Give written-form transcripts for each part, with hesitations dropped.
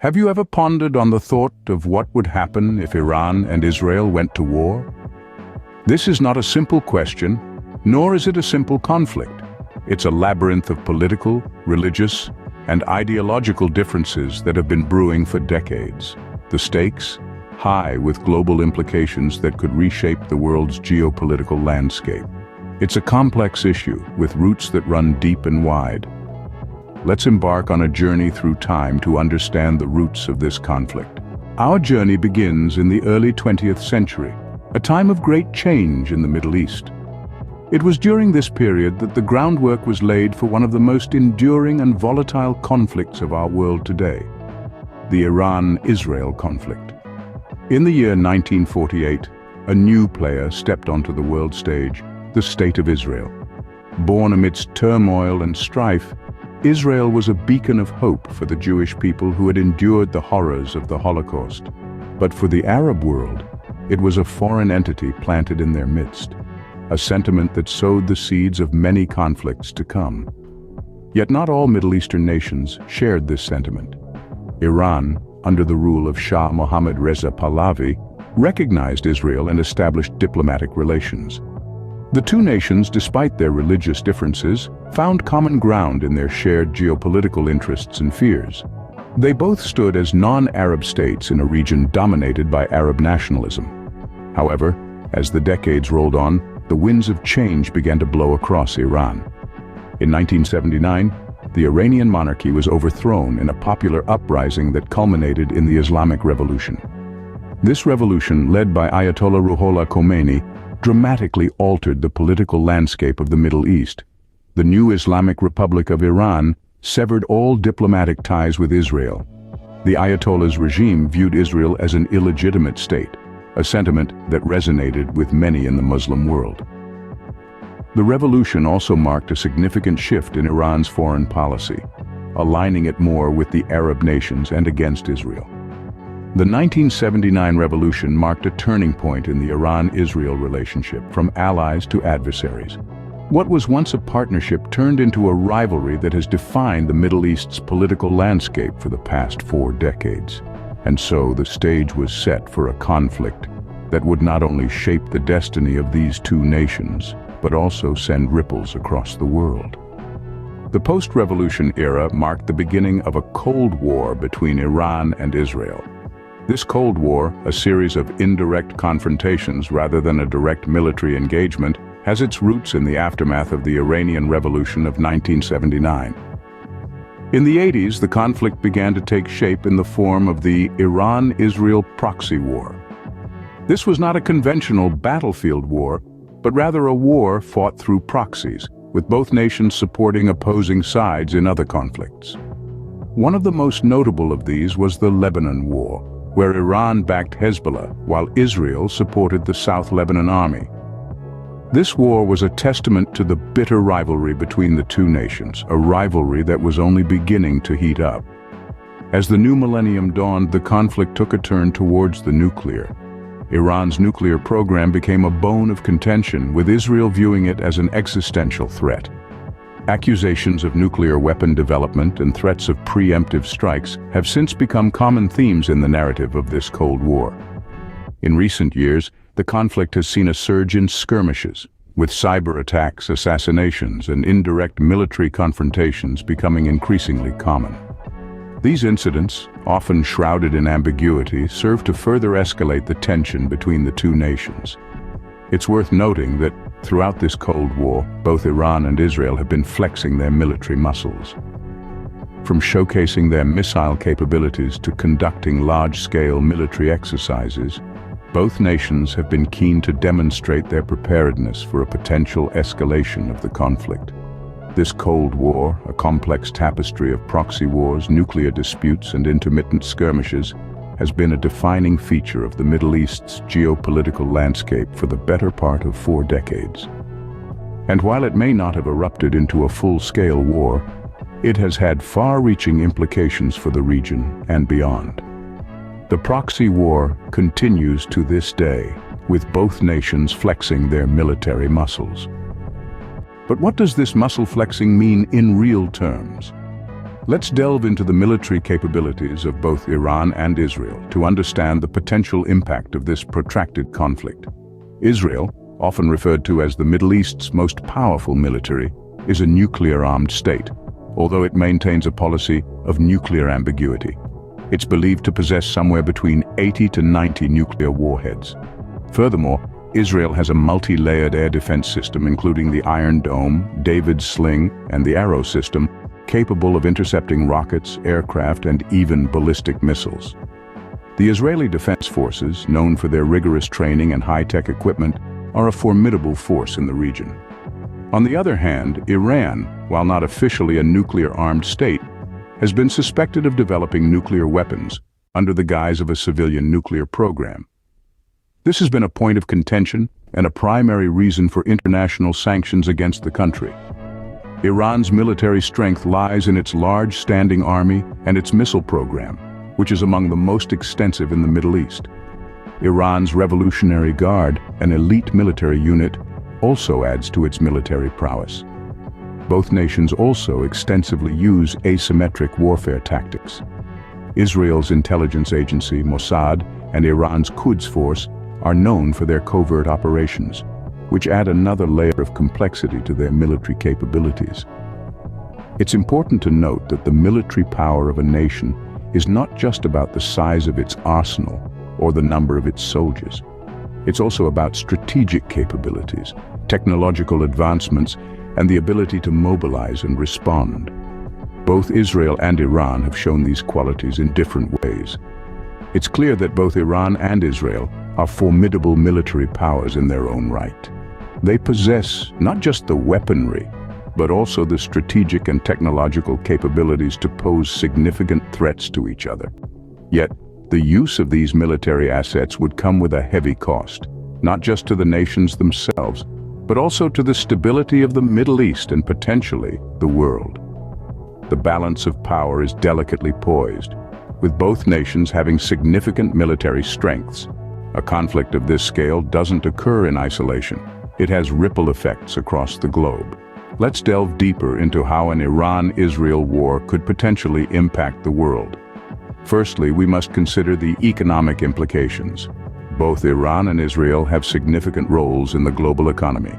Have you ever pondered on the thought of what would happen if Iran and Israel went to war? This is not a simple question, nor is it a simple conflict. It's a labyrinth of political, religious, and ideological differences that have been brewing for decades. The stakes? High, with global implications that could reshape the world's geopolitical landscape. It's a complex issue, with roots that run deep and wide. Let's embark on a journey through time to understand the roots of this conflict. Our journey begins in the early 20th century, a time of great change in the Middle East. It was during this period that the groundwork was laid for one of the most enduring and volatile conflicts of our world today, the Iran-Israel conflict. In the year 1948, a new player stepped onto the world stage, the State of Israel. Born amidst turmoil and strife, Israel was a beacon of hope for the Jewish people who had endured the horrors of the Holocaust. But for the Arab world, it was a foreign entity planted in their midst, a sentiment that sowed the seeds of many conflicts to come. Yet not all Middle Eastern nations shared this sentiment. Iran, under the rule of Shah Mohammad Reza Pahlavi, recognized Israel and established diplomatic relations. The two nations, despite their religious differences, found common ground in their shared geopolitical interests and fears. They both stood as non-Arab states in a region dominated by Arab nationalism. However, as the decades rolled on, the winds of change began to blow across Iran. In 1979, the Iranian monarchy was overthrown in a popular uprising that culminated in the Islamic Revolution. This revolution, led by Ayatollah Khomeini, dramatically altered the political landscape of the Middle East. The new Islamic Republic of Iran severed all diplomatic ties with Israel. The Ayatollah's regime viewed Israel as an illegitimate state, a sentiment that resonated with many in the Muslim world. The revolution also marked a significant shift in Iran's foreign policy, aligning it more with the Arab nations and against Israel. The 1979 revolution marked a turning point in the Iran-Israel relationship, from allies to adversaries. What was once a partnership turned into a rivalry that has defined the Middle East's political landscape for the past 4 decades. And so the stage was set for a conflict that would not only shape the destiny of these two nations, but also send ripples across the world. The post-revolution era marked the beginning of a Cold War between Iran and Israel. This Cold War, a series of indirect confrontations rather than a direct military engagement, has its roots in the aftermath of the Iranian Revolution of 1979. In the 80s, the conflict began to take shape in the form of the Iran-Israel proxy war. This was not a conventional battlefield war, but rather a war fought through proxies, with both nations supporting opposing sides in other conflicts. One of the most notable of these was the Lebanon War, where Iran backed Hezbollah while Israel supported the South Lebanon Army. This war was a testament to the bitter rivalry between the two nations, a rivalry that was only beginning to heat up. As the new millennium dawned, the conflict took a turn towards the nuclear. Iran's nuclear program became a bone of contention, with Israel viewing it as an existential threat. Accusations of nuclear weapon development and threats of preemptive strikes have since become common themes in the narrative of this Cold War. In recent years, the conflict has seen a surge in skirmishes, with cyber attacks, assassinations, and indirect military confrontations becoming increasingly common. These incidents, often shrouded in ambiguity, serve to further escalate the tension between the two nations. It's worth noting that throughout this Cold War, both Iran and Israel have been flexing their military muscles. From showcasing their missile capabilities to conducting large-scale military exercises, both nations have been keen to demonstrate their preparedness for a potential escalation of the conflict. This Cold War, a complex tapestry of proxy wars, nuclear disputes, and intermittent skirmishes, has been a defining feature of the Middle East's geopolitical landscape for the better part of 4 decades. And while it may not have erupted into a full-scale war, it has had far-reaching implications for the region and beyond. The proxy war continues to this day, with both nations flexing their military muscles. But what does this muscle flexing mean in real terms? Let's delve into the military capabilities of both Iran and Israel to understand the potential impact of this protracted conflict. Israel, often referred to as the Middle East's most powerful military, is a nuclear-armed state, although it maintains a policy of nuclear ambiguity. It's believed to possess somewhere between 80 to 90 nuclear warheads. Furthermore, Israel has a multi-layered air defense system including the Iron Dome, David's Sling, and the Arrow system, capable of intercepting rockets, aircraft, and even ballistic missiles. The Israeli Defense Forces, known for their rigorous training and high-tech equipment, are a formidable force in the region. On the other hand, Iran, while not officially a nuclear-armed state, has been suspected of developing nuclear weapons under the guise of a civilian nuclear program. This has been a point of contention and a primary reason for international sanctions against the country. Iran's military strength lies in its large standing army and its missile program, which is among the most extensive in the Middle East. Iran's Revolutionary Guard, an elite military unit, also adds to its military prowess. Both nations also extensively use asymmetric warfare tactics. Israel's intelligence agency, Mossad, and Iran's Quds Force are known for their covert operations, which add another layer of complexity to their military capabilities. It's important to note that the military power of a nation is not just about the size of its arsenal or the number of its soldiers. It's also about strategic capabilities, technological advancements, and the ability to mobilize and respond. Both Israel and Iran have shown these qualities in different ways. It's clear that both Iran and Israel are formidable military powers in their own right. They possess not just the weaponry, but also the strategic and technological capabilities to pose significant threats to each other. Yet, the use of these military assets would come with a heavy cost, not just to the nations themselves, but also to the stability of the Middle East and potentially the world. The balance of power is delicately poised, with both nations having significant military strengths. A conflict of this scale doesn't occur in isolation. It has ripple effects across the globe. Let's delve deeper into how an Iran-Israel war could potentially impact the world. Firstly, we must consider the economic implications. Both Iran and Israel have significant roles in the global economy.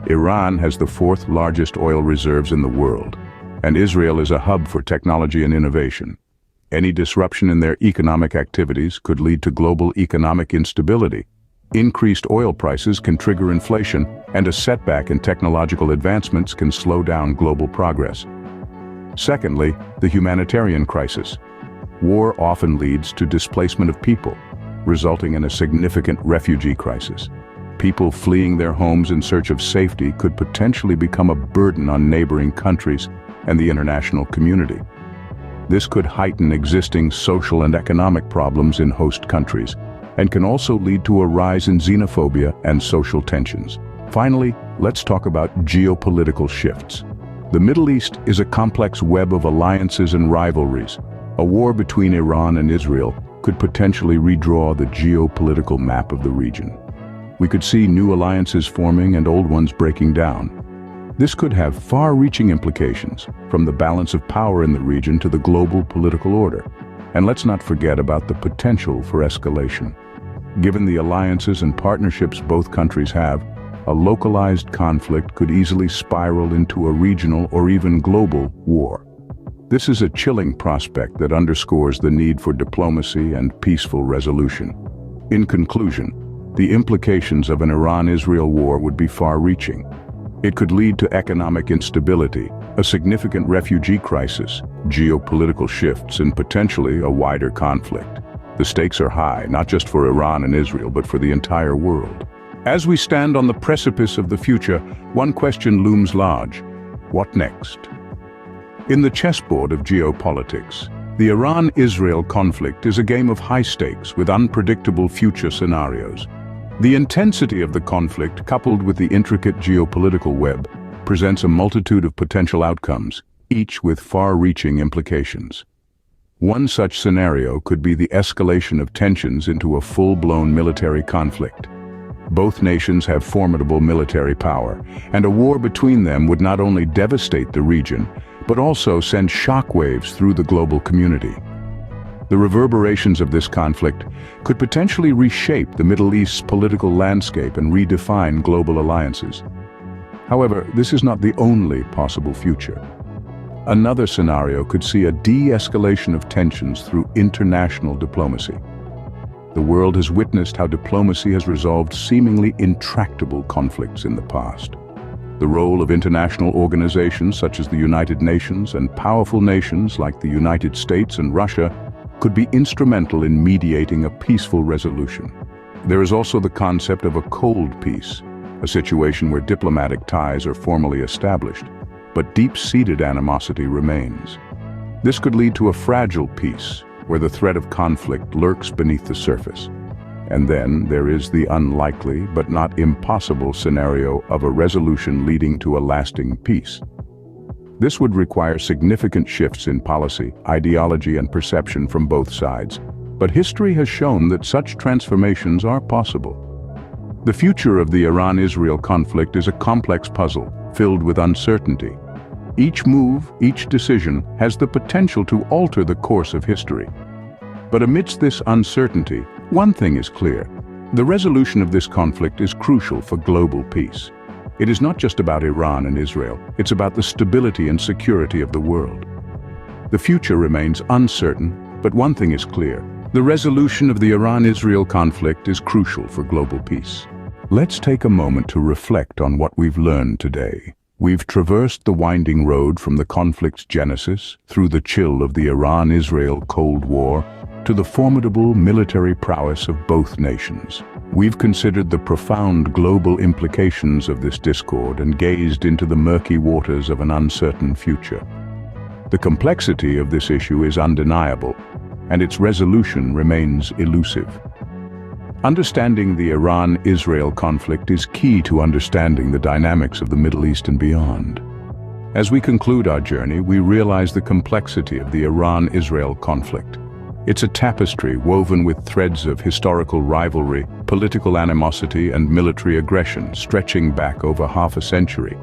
Iran has the fourth largest oil reserves in the world, and Israel is a hub for technology and innovation. Any disruption in their economic activities could lead to global economic instability. Increased oil prices can trigger inflation, and a setback in technological advancements can slow down global progress. Secondly, the humanitarian crisis. War often leads to displacement of people, resulting in a significant refugee crisis. People fleeing their homes in search of safety could potentially become a burden on neighboring countries and the international community. This could heighten existing social and economic problems in host countries, and can also lead to a rise in xenophobia and social tensions. Finally, let's talk about geopolitical shifts. The Middle East is a complex web of alliances and rivalries. A war between Iran and Israel could potentially redraw the geopolitical map of the region. We could see new alliances forming and old ones breaking down. This could have far-reaching implications, from the balance of power in the region to the global political order. And let's not forget about the potential for escalation. Given the alliances and partnerships both countries have, a localized conflict could easily spiral into a regional or even global war. This is a chilling prospect that underscores the need for diplomacy and peaceful resolution. In conclusion, the implications of an Iran-Israel war would be far-reaching. It could lead to economic instability, a significant refugee crisis, geopolitical shifts, and potentially a wider conflict. The stakes are high, not just for Iran and Israel, but for the entire world. As we stand on the precipice of the future, one question looms large: what next? In the chessboard of geopolitics, the Iran-Israel conflict is a game of high stakes with unpredictable future scenarios. The intensity of the conflict, coupled with the intricate geopolitical web, presents a multitude of potential outcomes, each with far-reaching implications. One such scenario could be the escalation of tensions into a full-blown military conflict. Both nations have formidable military power, and a war between them would not only devastate the region, but also send shockwaves through the global community. The reverberations of this conflict could potentially reshape the Middle East's political landscape and redefine global alliances. However, this is not the only possible future. Another scenario could see a de-escalation of tensions through international diplomacy. The world has witnessed how diplomacy has resolved seemingly intractable conflicts in the past. The role of international organizations such as the United Nations and powerful nations like the United States and Russia could be instrumental in mediating a peaceful resolution. There is also the concept of a cold peace, a situation where diplomatic ties are formally established, but deep-seated animosity remains. This could lead to a fragile peace, where the threat of conflict lurks beneath the surface. And then there is the unlikely but not impossible scenario of a resolution leading to a lasting peace. This would require significant shifts in policy, ideology, and perception from both sides, but history has shown that such transformations are possible. The future of the Iran-Israel conflict is a complex puzzle, filled with uncertainty. Each move, each decision, has the potential to alter the course of history. But amidst this uncertainty, one thing is clear. The resolution of this conflict is crucial for global peace. It is not just about Iran and Israel, it's about the stability and security of the world. The future remains uncertain, but one thing is clear. The resolution of the Iran-Israel conflict is crucial for global peace. Let's take a moment to reflect on what we've learned today. We've traversed the winding road from the conflict's genesis, through the chill of the Iran-Israel Cold War, to the formidable military prowess of both nations. We've considered the profound global implications of this discord and gazed into the murky waters of an uncertain future. The complexity of this issue is undeniable, and its resolution remains elusive. Understanding the Iran-Israel conflict is key to understanding the dynamics of the Middle East and beyond. As we conclude our journey, we realize the complexity of the Iran-Israel conflict. It's a tapestry woven with threads of historical rivalry, political animosity, and military aggression stretching back over half a century.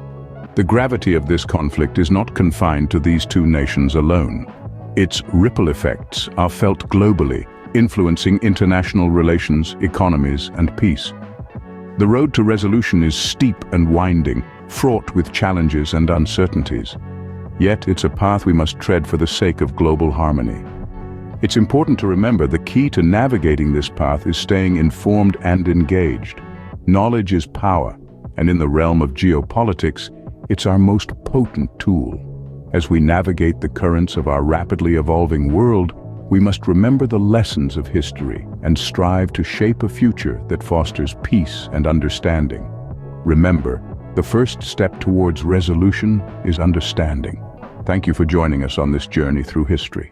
The gravity of this conflict is not confined to these two nations alone. Its ripple effects are felt globally, influencing international relations, economies, and peace. The road to resolution is steep and winding, fraught with challenges and uncertainties. Yet it's a path we must tread for the sake of global harmony. It's important to remember the key to navigating this path is staying informed and engaged. Knowledge is power, and in the realm of geopolitics, it's our most potent tool. As we navigate the currents of our rapidly evolving world, we must remember the lessons of history and strive to shape a future that fosters peace and understanding. Remember, the first step towards resolution is understanding. Thank you for joining us on this journey through history.